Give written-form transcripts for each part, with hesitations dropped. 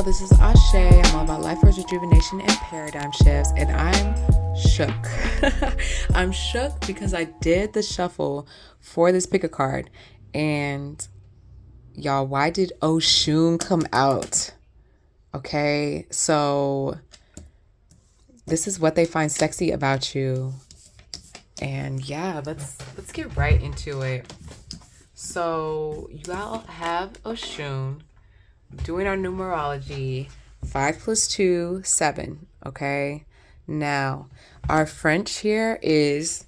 y'all, this is Asè. I'm all about life force rejuvenation and paradigm shifts, and I'm shook. I'm shook because I did the shuffle for this pick a card, and y'all, why did Oshun come out? Okay, so this is what they find sexy about you, and yeah, let's get right into it. So you all have Oshun doing our numerology. 5 plus 2, 7. Okay. Now, our French here is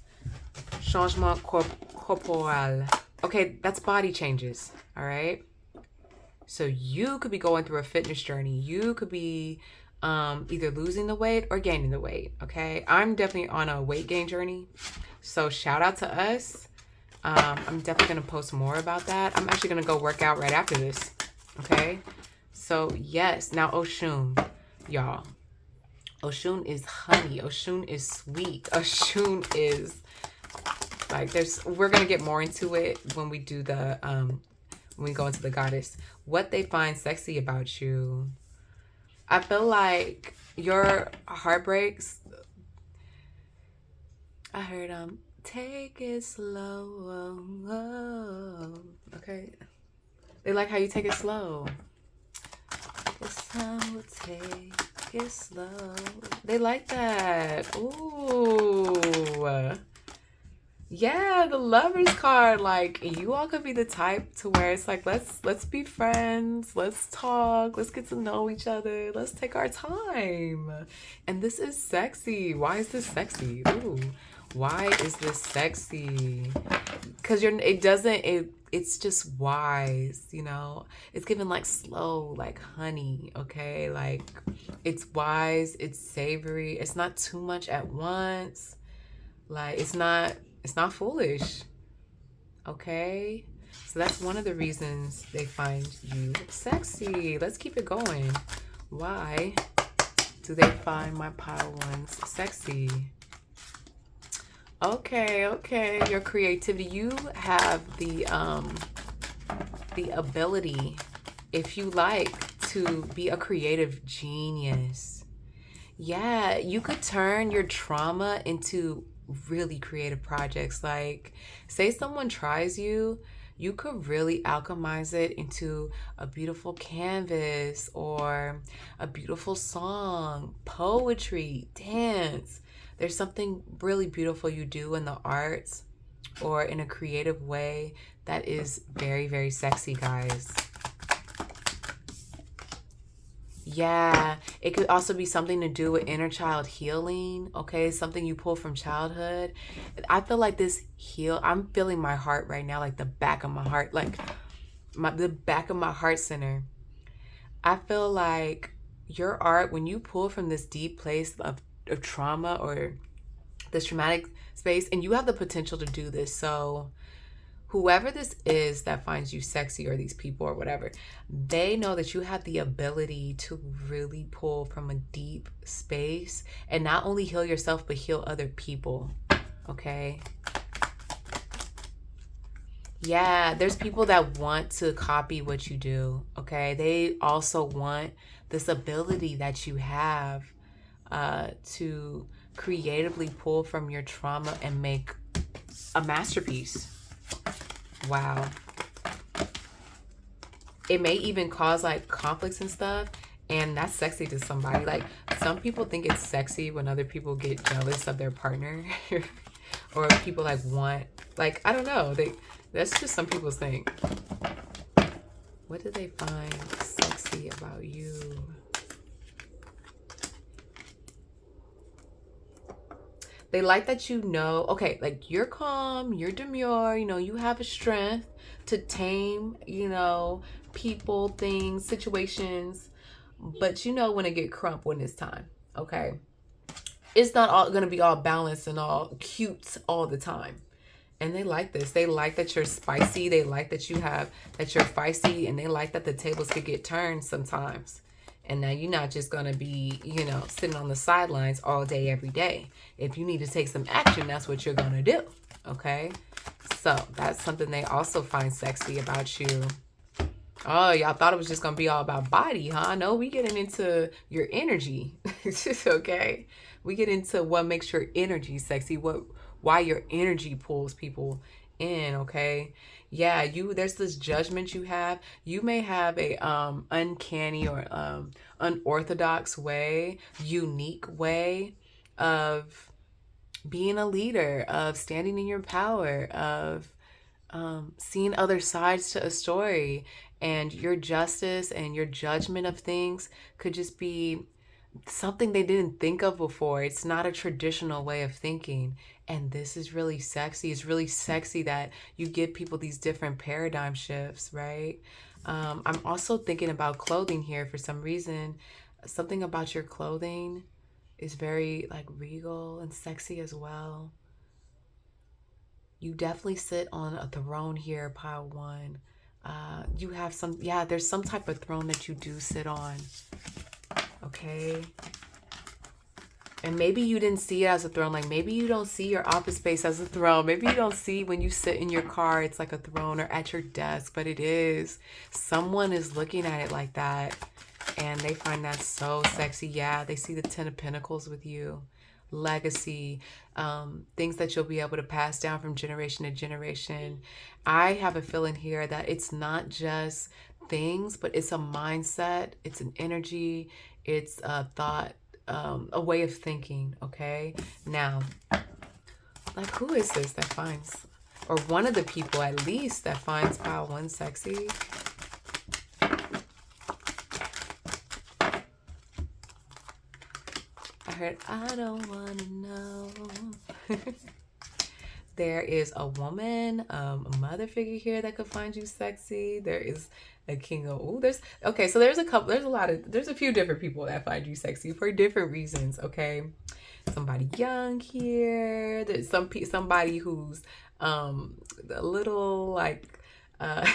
changement corporel. Okay, that's body changes. All right. So you could be going through a fitness journey. You could be either losing the weight or gaining the weight. Okay. I'm definitely on a weight gain journey. So shout out to us. I'm definitely going to post more about that. I'm actually going to go work out right after this. Okay. So yes, now Oshun, y'all. Oshun is honey. Oshun is sweet. Oshun is like we're gonna get more into it when we do the when we go into the goddess. What they find sexy about you. I feel like your heartbreaks. I heard take it slow. Okay. They like how you take it slow. This time we'll take it slow. They like that. Ooh. Yeah, the Lovers card. Like, you all could be the type to where it's like, let's be friends. Let's talk. Let's get to know each other. Let's take our time. And this is sexy. Why is this sexy? Ooh. Why is this sexy? Because it's just wise, you know? It's given like slow, like honey, okay? Like, it's wise, it's savory, it's not too much at once. Like, it's not foolish, okay? So that's one of the reasons they find you sexy. Let's keep it going. Why do they find my pile ones sexy? Okay, your creativity. You have the ability, if you like, to be a creative genius. Yeah, you could turn your trauma into really creative projects. Like, say someone tries you, you could really alchemize it into a beautiful canvas or a beautiful song, poetry, dance. There's something really beautiful you do in the arts or in a creative way that is very, very sexy, guys. Yeah, it could also be something to do with inner child healing, okay? Something you pull from childhood. I feel like I'm feeling my heart right now, like the back of my heart, like the back of my heart center. I feel like your art, when you pull from this deep place of trauma or this traumatic space, and you have the potential to do this. So whoever this is that finds you sexy, or these people or whatever, they know that you have the ability to really pull from a deep space and not only heal yourself, but heal other people. Okay. Yeah, there's people that want to copy what you do. Okay. They also want this ability that you have to creatively pull from your trauma and make a masterpiece. Wow. It may even cause like conflicts and stuff, and that's sexy to somebody. Like, some people think it's sexy when other people get jealous of their partner or people like want, like, I don't know, that's just some people's thing. What do they find sexy about you? They like that, you know, okay, like, you're calm, you're demure, you know, you have a strength to tame, you know, people, things, situations, but you know when to get crump when it's time, okay? It's not all gonna be all balanced and all cute all the time. And they like this. They like that you're spicy. They like that you're feisty, and they like that the tables could get turned sometimes. And now you're not just going to be, you know, sitting on the sidelines all day, every day. If you need to take some action, that's what you're going to do. Okay? So that's something they also find sexy about you. Oh, y'all thought it was just gonna be all about body, huh? No, we getting into your energy. Okay. We get into what makes your energy sexy, why your energy pulls people in, okay? Yeah, there's this judgment you have. You may have a uncanny or unorthodox way, unique way of being a leader, of standing in your power, of seeing other sides to a story, and your justice and your judgment of things could just be something they didn't think of before. It's not a traditional way of thinking. And this is really sexy. It's really sexy that you give people these different paradigm shifts, right? I'm also thinking about clothing here for some reason. Something about your clothing is very like regal and sexy as well. You definitely sit on a throne here, pile one. You have some, yeah, there's some type of throne that you do sit on. Okay. And maybe you didn't see it as a throne. Like maybe you don't see your office space as a throne. Maybe you don't see when you sit in your car, it's like a throne, or at your desk, but it is. Someone is looking at it like that and they find that so sexy. Yeah, they see the 10 of Pentacles with you. Legacy, things that you'll be able to pass down from generation to generation. I have a feeling here that it's not just things, but it's a mindset, it's an energy, it's a thought, a way of thinking. Okay, now, like, who is this that finds, or one of the people at least that finds pile one sexy? I heard, I don't want to know. There is a woman, a mother figure here that could find you sexy. There is a king of, oh, okay, so there's a few different people that find you sexy for different reasons, okay? Somebody young here. There's somebody who's a little like I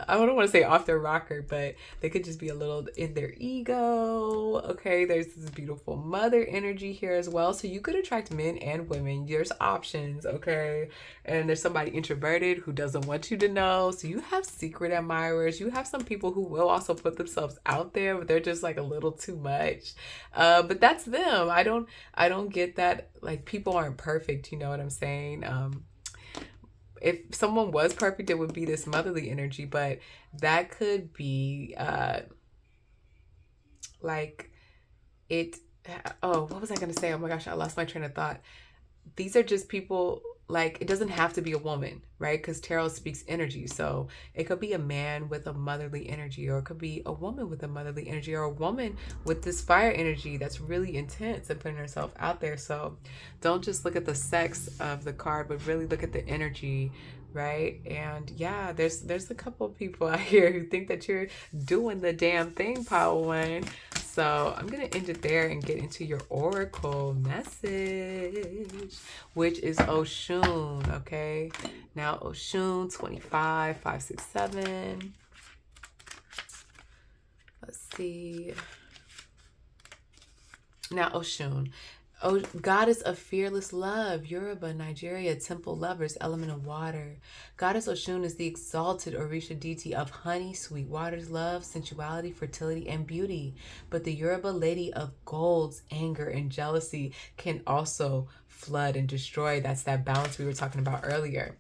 don't want to say off their rocker, but they could just be a little in their ego. Okay, there's this beautiful mother energy here as well. So you could attract men and women. There's options, okay? And there's somebody introverted who doesn't want you to know. So you have secret admirers. You have some people who will also put themselves out there, but they're just like a little too much. But that's them. I don't get that. Like, people aren't perfect. You know what I'm saying? If someone was perfect, it would be this motherly energy, but that could be like it. Oh, what was I going to say? Oh my gosh, I lost my train of thought. These are just people, like, it doesn't have to be a woman, right? Because tarot speaks energy. So it could be a man with a motherly energy, or it could be a woman with a motherly energy, or a woman with this fire energy that's really intense and putting herself out there. So don't just look at the sex of the card, but really look at the energy, right? And yeah, there's a couple of people out here who think that you're doing the damn thing, pile one. So I'm going to end it there and get into your oracle message, which is Oshun, okay? Now, Oshun, 25, 5, 6, 7. Let's see. Now, Oshun. Oh, goddess of fearless love, Yoruba, Nigeria, temple lovers, element of water. Goddess Oshun is the exalted Orisha deity of honey, sweet waters, love, sensuality, fertility, and beauty. But the Yoruba lady of golds, anger, and jealousy can also flood and destroy. That's that balance we were talking about earlier.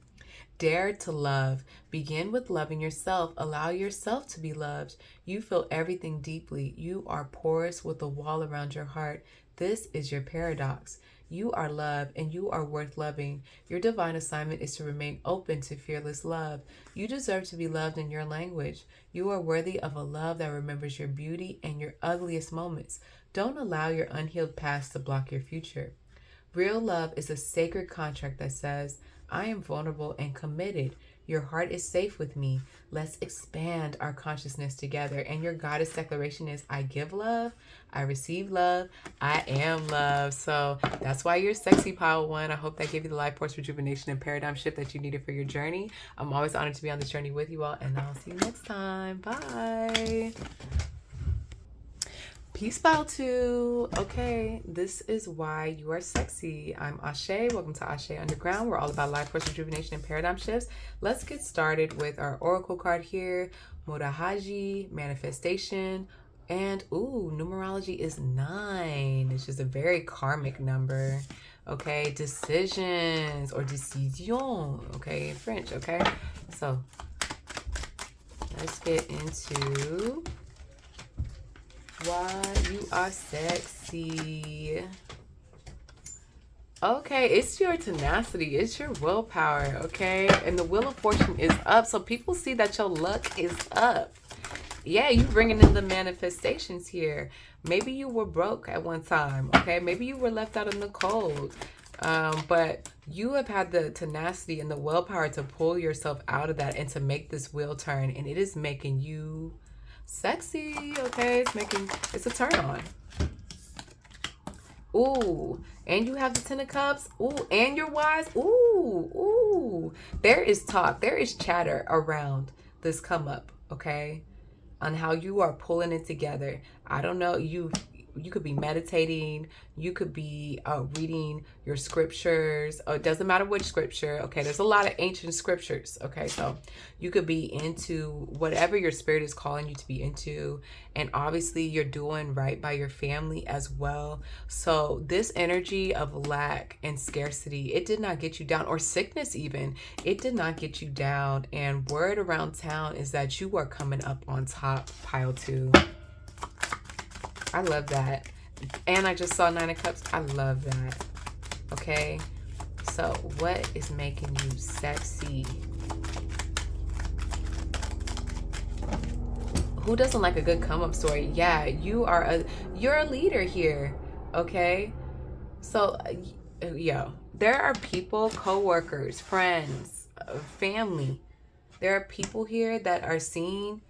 Dare to love. Begin with loving yourself. Allow yourself to be loved. You feel everything deeply. You are porous with a wall around your heart. This is your paradox. You are loved and you are worth loving. Your divine assignment is to remain open to fearless love. You deserve to be loved in your language. You are worthy of a love that remembers your beauty and your ugliest moments. Don't allow your unhealed past to block your future. Real love is a sacred contract that says, I am vulnerable and committed. Your heart is safe with me. Let's expand our consciousness together. And your goddess declaration is, I give love, I receive love, I am love. So that's why you're sexy, pile one. I hope that gave you the life force rejuvenation and paradigm shift that you needed for your journey. I'm always honored to be on this journey with you all, and I'll see you next time. Bye. Peace bow to. Okay, this is why you are sexy. I'm Asè. Welcome to Asè'Underground. We're all about life force rejuvenation and paradigm shifts. Let's get started with our oracle card here. Modahaji, manifestation. And numerology is 9. It's just a very karmic number. Okay, decisions or décision. Okay, in French. Okay, so let's get into why you are sexy. Okay, it's your tenacity, it's your willpower, okay? And the wheel of fortune is up, so people see that your luck is up. Yeah, you bringing in the manifestations here. Maybe you were broke at one time, okay? Maybe you were left out in the cold. But you have had the tenacity and the willpower to pull yourself out of that and to make this wheel turn, and it is making you sexy, okay? It's a turn on. Ooh, and you have the 10 of cups. Ooh, and you're wise. Ooh. There is talk, there is chatter around this come up, okay? On how you are pulling it together. I don't know, you could be meditating, you could be reading your scriptures. It doesn't matter which scripture, okay? There's a lot of ancient scriptures, okay? So you could be into whatever your spirit is calling you to be into. And obviously you're doing right by your family as well. So this energy of lack and scarcity, it did not get you down, or sickness even, it did not get you down. And word around town is that you are coming up on top, pile 2. I love that. And I just saw 9 of cups. I love that. Okay. So what is making you sexy? Who doesn't like a good come up story? Yeah, you're a leader here. Okay. So there are people, co-workers, friends, family. There are people here that are seeing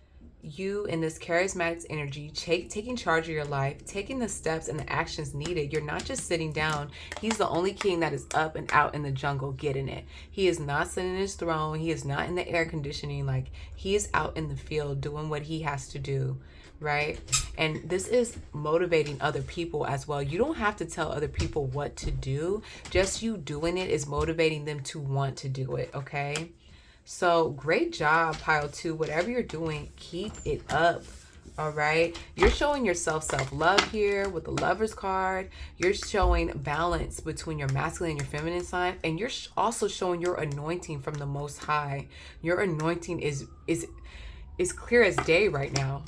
you in this charismatic energy, taking charge of your life, taking the steps and the actions needed. You're not just sitting down. He's the only king that is up and out in the jungle getting it. He is not sitting in his throne. He is not in the air conditioning. Like, he is out in the field doing what he has to do, right? And this is motivating other people as well. You don't have to tell other people what to do. Just you doing it is motivating them to want to do it, okay? So great job, pile 2. Whatever you're doing, keep it up. All right. You're showing yourself self-love here with the Lover's card. You're showing balance between your masculine and your feminine sign. And you're also showing your anointing from the Most High. Your anointing is clear as day right now.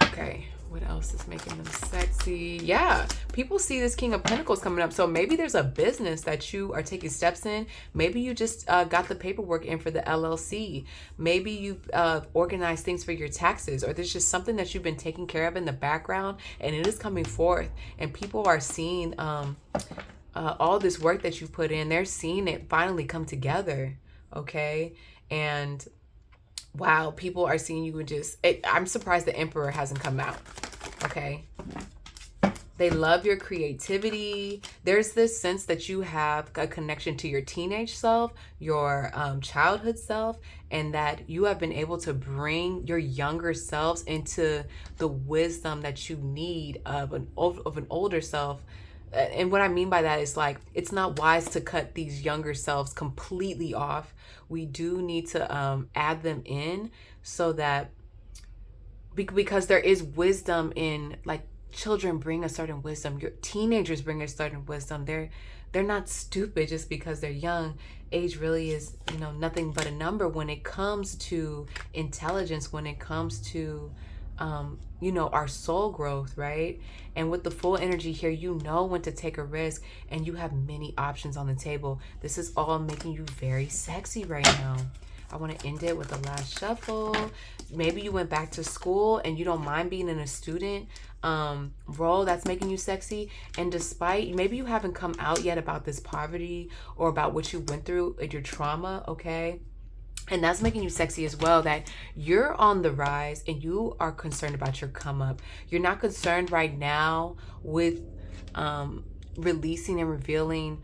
Okay. What else is making them sexy? Yeah, people see this King of Pentacles coming up. So maybe there's a business that you are taking steps in. Maybe you just got the paperwork in for the LLC. Maybe you've organized things for your taxes, or there's just something that you've been taking care of in the background, and it is coming forth. And people are seeing all this work that you put in. They're seeing it finally come together, okay? And wow, people are seeing you I'm surprised the Emperor hasn't come out, okay? They love your creativity. There's this sense that you have a connection to your teenage self, your childhood self, and that you have been able to bring your younger selves into the wisdom that you need of an older self. And what I mean by that is, like, it's not wise to cut these younger selves completely off. We do need to add them in, so that because there is wisdom in, like, children bring a certain wisdom. Your teenagers bring a certain wisdom. They're not stupid just because they're young. Age really is, nothing but a number when it comes to intelligence, when it comes to our soul growth, right? And with the full energy here, you know when to take a risk, and you have many options on the table. This is all making you very sexy right now. I want to end it with the last shuffle. Maybe you went back to school and you don't mind being in a student role. That's making you sexy. And despite, maybe you haven't come out yet about this poverty or about what you went through and your trauma, okay? And that's making you sexy as well, that you're on the rise and you are concerned about your come up. You're not concerned right now with releasing and revealing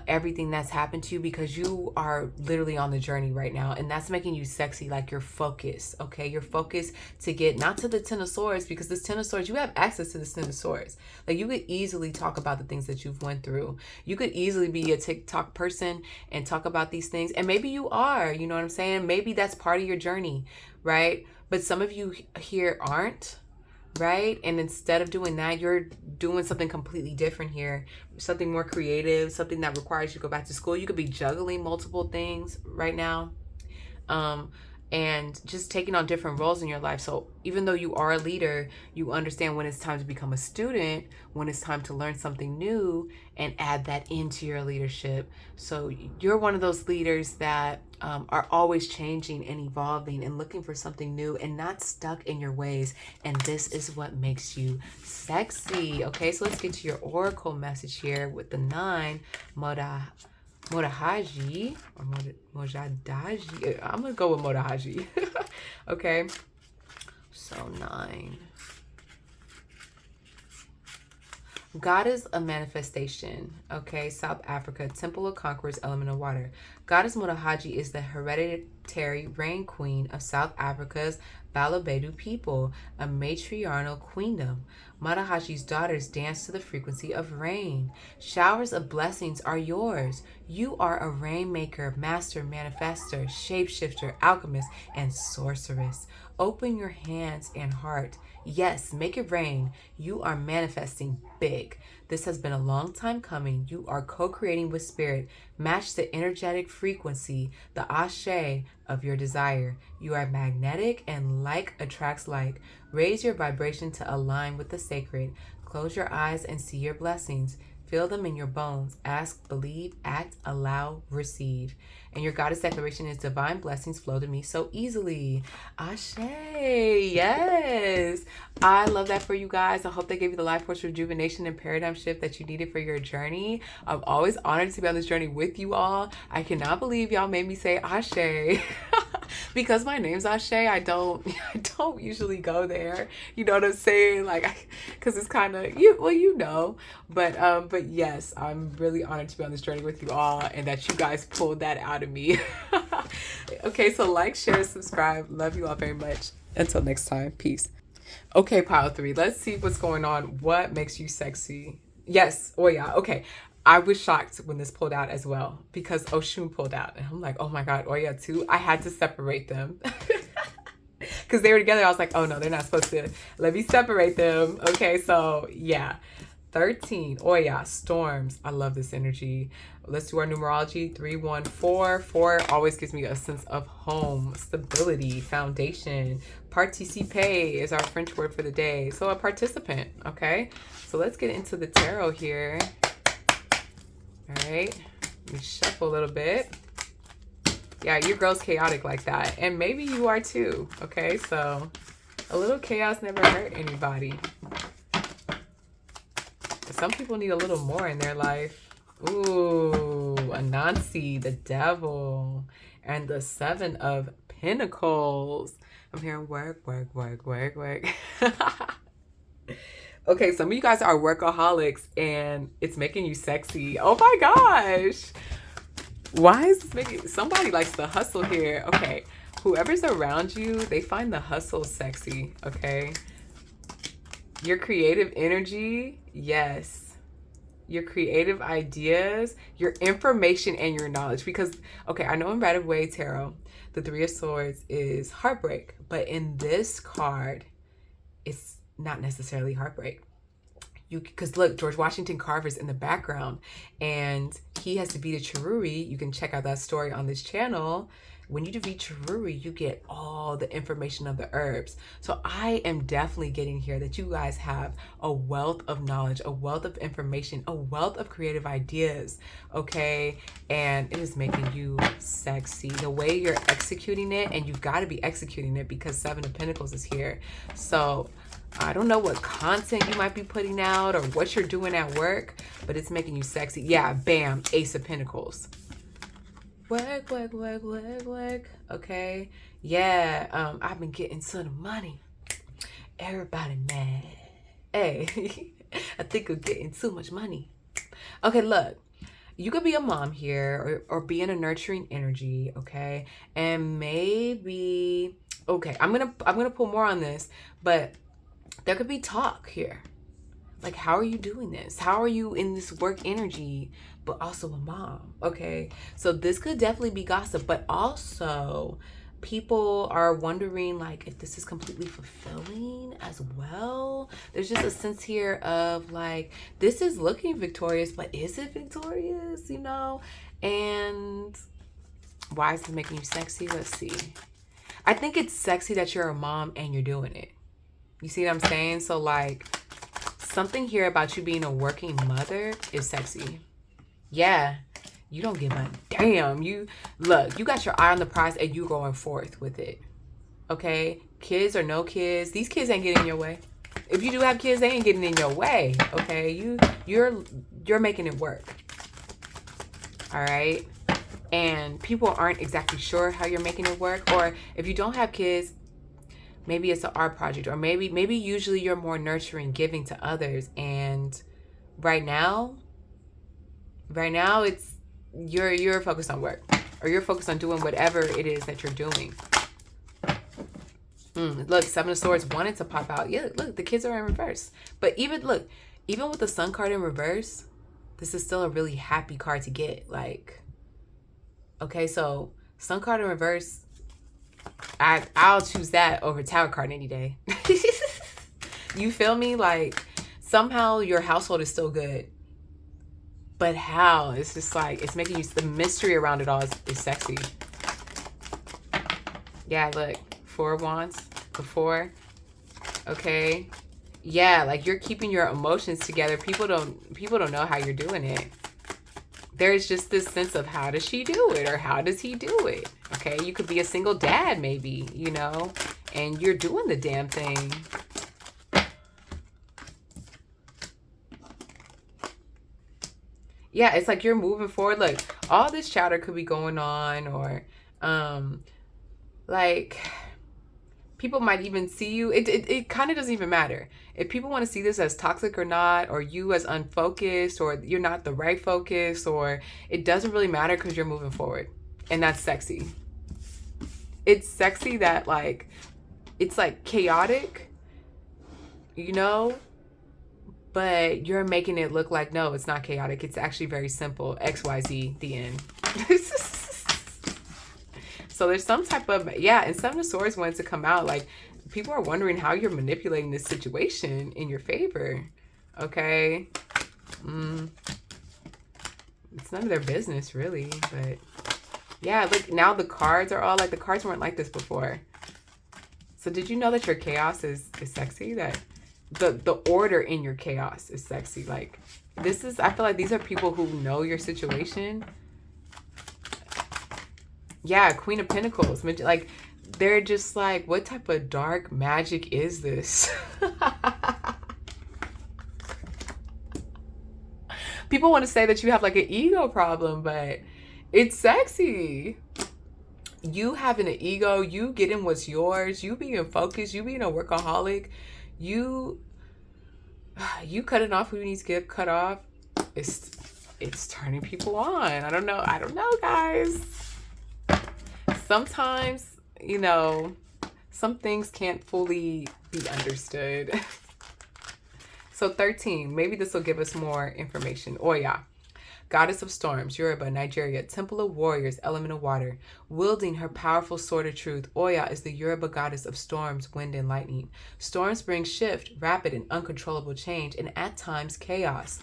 everything that's happened to you, because you are literally on the journey right now, and that's making you sexy. Like, you're focused, okay? You're focused to get not to the Ten of Swords, because this Ten of Swords, you have access to this Ten of Swords. Like, you could easily talk about the things that you've went through. You could easily be a TikTok person and talk about these things, and maybe you are, you know what I'm saying? Maybe that's part of your journey, right? But some of you here aren't, right? And instead of doing that, you're doing something completely different here, something more creative, something that requires you to go back to school. You could be juggling multiple things right now, and just taking on different roles in your life. So even though you are a leader, you understand when it's time to become a student, when it's time to learn something new and add that into your leadership. So you're one of those leaders that are always changing and evolving and looking for something new and not stuck in your ways. And this is what makes you sexy. Okay, so let's get to your oracle message here with the 9, Modahaji or Mojadaji. I'm gonna go with Modahaji. Okay, so 9. Goddess of manifestation. Okay, South Africa, Temple of Conquerors, element of water. Goddess Modahaji is the hereditary reign queen of South Africa's Balobedu people, a matriarchal queendom. Modahaji's daughters dance to the frequency of rain. Showers of blessings are yours. You are a rainmaker, master, manifester, shapeshifter, alchemist, and sorceress. Open your hands and heart. Yes, make it rain. You are manifesting big. This has been a long time coming. You are co-creating with spirit. Match the energetic frequency, the ashe of your desire. You are magnetic and like attracts like. Raise your vibration to align with the sacred. Close your eyes and see your blessings. Feel them in your bones. Ask, believe, act, allow, receive. And your goddess declaration is divine blessings flow to me so easily. Ashe. Yes. I love that for you guys. I hope they gave you the life force rejuvenation and paradigm shift that you needed for your journey. I'm always honored to be on this journey with you all. I cannot believe y'all made me say Ashe. Because my name's Ashe, I don't usually go there. You know what I'm saying? Like, because it's kind of, you know. But yes, I'm really honored to be on this journey with you all, and that you guys pulled that out of me. Okay, so like, share, subscribe. Love you all very much. Until next time, peace. Okay, pile 3. Let's see what's going on. What makes you sexy? Yes. Oh yeah. Okay. I was shocked when this pulled out as well, because Oshun pulled out. And I'm like, oh my God, Oya too. I had to separate them. Because they were together. I was like, oh no, they're not supposed to. Let me separate them. Okay, so yeah. 13, Oya, storms. I love this energy. Let's do our numerology. 3, 1, 4. 4 always gives me a sense of home, stability, foundation. Participe is our French word for the day. So a participant, okay? So let's get into the tarot here. All right, let me shuffle a little bit. Yeah, your girl's chaotic like that. And maybe you are too, okay? So a little chaos never hurt anybody. Some people need a little more in their life. Ooh, Anansi, the devil, and the 7 of Pentacles. I'm hearing work, work, work, work, work. Okay, some of you guys are workaholics and it's making you sexy. Oh my gosh. Why is this making... Somebody likes the hustle here. Okay, whoever's around you, they find the hustle sexy, okay? Your creative energy, yes. Your creative ideas, your information, and your knowledge. Because, okay, I know in Rider-Waite Tarot, the 3 of Swords is heartbreak. But in this card, it's not necessarily heartbreak. Because look, George Washington Carver's in the background, and he has to beat a Charuri. You can check out that story on this channel. When you defeat Charuri, you get all the information of the herbs. So I am definitely getting here that you guys have a wealth of knowledge, a wealth of information, a wealth of creative ideas, okay? And it is making you sexy. The way you're executing it, and you've got to be executing it because 7 of Pentacles is here. So I don't know what content you might be putting out or what you're doing at work, but it's making you sexy. Yeah, bam, Ace of Pentacles. Work, work, work, work, work. Okay. Yeah, I've been getting to the money. Everybody mad. Hey, I think we're getting too much money. Okay, look. you could be a mom here, or be in a nurturing energy, okay? And maybe, okay, I'm gonna pull more on this, but there could be talk here. Like, how are you doing this? How are you in this work energy, but also a mom? Okay, so this could definitely be gossip, but also people are wondering like if this is completely fulfilling as well. There's just a sense here of like, this is looking victorious, but is it victorious, you know? And why is it making you sexy? Let's see. I think it's sexy that you're a mom and you're doing it. You see what I'm saying? So like, something here about you being a working mother is sexy. Yeah, you don't give a damn. You look, you got your eye on the prize and you going forth with it. Okay? Kids or no kids, these kids ain't getting in your way. If you do have kids, they ain't getting in your way. Okay? You're making it work. All right? And people aren't exactly sure how you're making it work. Or if you don't have kids, maybe it's an art project, or maybe usually you're more nurturing, giving to others. And right now it's you're focused on work, or you're focused on doing whatever it is that you're doing. Look, Seven of Swords wanted to pop out. Yeah, look, the kids are in reverse. But even with the Sun card in reverse, this is still a really happy card to get. Like, okay, so Sun card in reverse, I'll choose that over Tower card any day. You feel me? Like, somehow your household is still good. But how? It's just like, it's making you, the mystery around it all is sexy. Yeah, look, Four of Wands, the Four. Okay. Yeah, like you're keeping your emotions together. People don't know how you're doing it. There's just this sense of, how does she do it, or how does he do it? Okay, you could be a single dad maybe, you know, and you're doing the damn thing. Yeah, it's like you're moving forward. Look, all this chatter could be going on, or like people might even see you. It kind of doesn't even matter. If people want to see this as toxic or not, or you as unfocused, or you're not the right focus, or it doesn't really matter, because you're moving forward. And that's sexy. It's sexy that like, it's like chaotic, you know, but you're making it look like, no, it's not chaotic. It's actually very simple. XYZ, the end. So there's some type of, yeah, and Seven of Swords wanted to come out. Like, people are wondering how you're manipulating this situation in your favor. Okay. It's none of their business, really. But yeah, look, now the cards are all like, the cards weren't like this before. So did you know that your chaos is sexy? That the order in your chaos is sexy. Like, this is, I feel like these are people who know your situation. Yeah, Queen of Pentacles. Like, they're just like, what type of dark magic is this? People want to say that you have like an ego problem, but it's sexy. You having an ego, you getting what's yours, you being focused, you being a workaholic, you cutting off who needs to get cut off. It's turning people on. I don't know, guys. Sometimes, you know, some things can't fully be understood. So 13, maybe this will give us more information. Oya, Goddess of Storms, Yoruba, Nigeria, Temple of Warriors, Element of Water. Wielding her powerful sword of truth, Oya is the Yoruba goddess of storms, wind, and lightning. Storms bring shift, rapid and uncontrollable change, and at times chaos.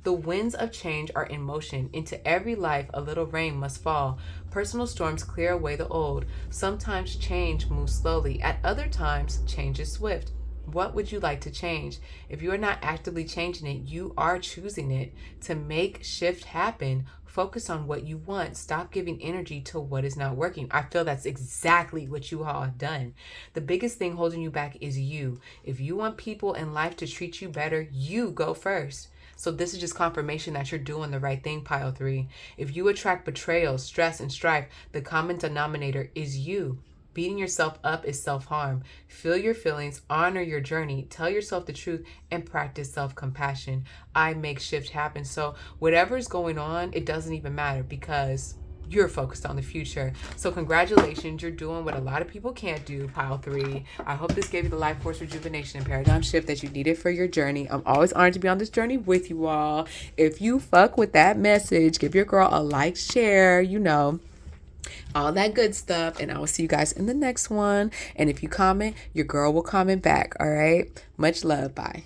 The winds of change are in motion. Into every life, a little rain must fall. Personal storms clear away the old. Sometimes change moves slowly. At other times, change is swift. What would you like to change? If you are not actively changing it, you are choosing it. To make shift happen, focus on what you want. Stop giving energy to what is not working. I feel that's exactly what you all have done. The biggest thing holding you back is you. If you want people in life to treat you better, you go first. So this is just confirmation that you're doing the right thing, pile 3. If you attract betrayal, stress, and strife, the common denominator is you. Beating yourself up is self-harm. Feel your feelings, honor your journey, tell yourself the truth, and practice self-compassion. I make shift happen. So whatever is going on, it doesn't even matter because you're focused on the future. So congratulations, you're doing what a lot of people can't do, pile 3. I hope this gave you the life force rejuvenation and paradigm shift that you needed for your journey. I'm always honored to be on this journey with you all. If you fuck with that message, give your girl a like, share, all that good stuff. And I will see you guys in the next one. And if you comment, your girl will comment back. All right. Much love. Bye.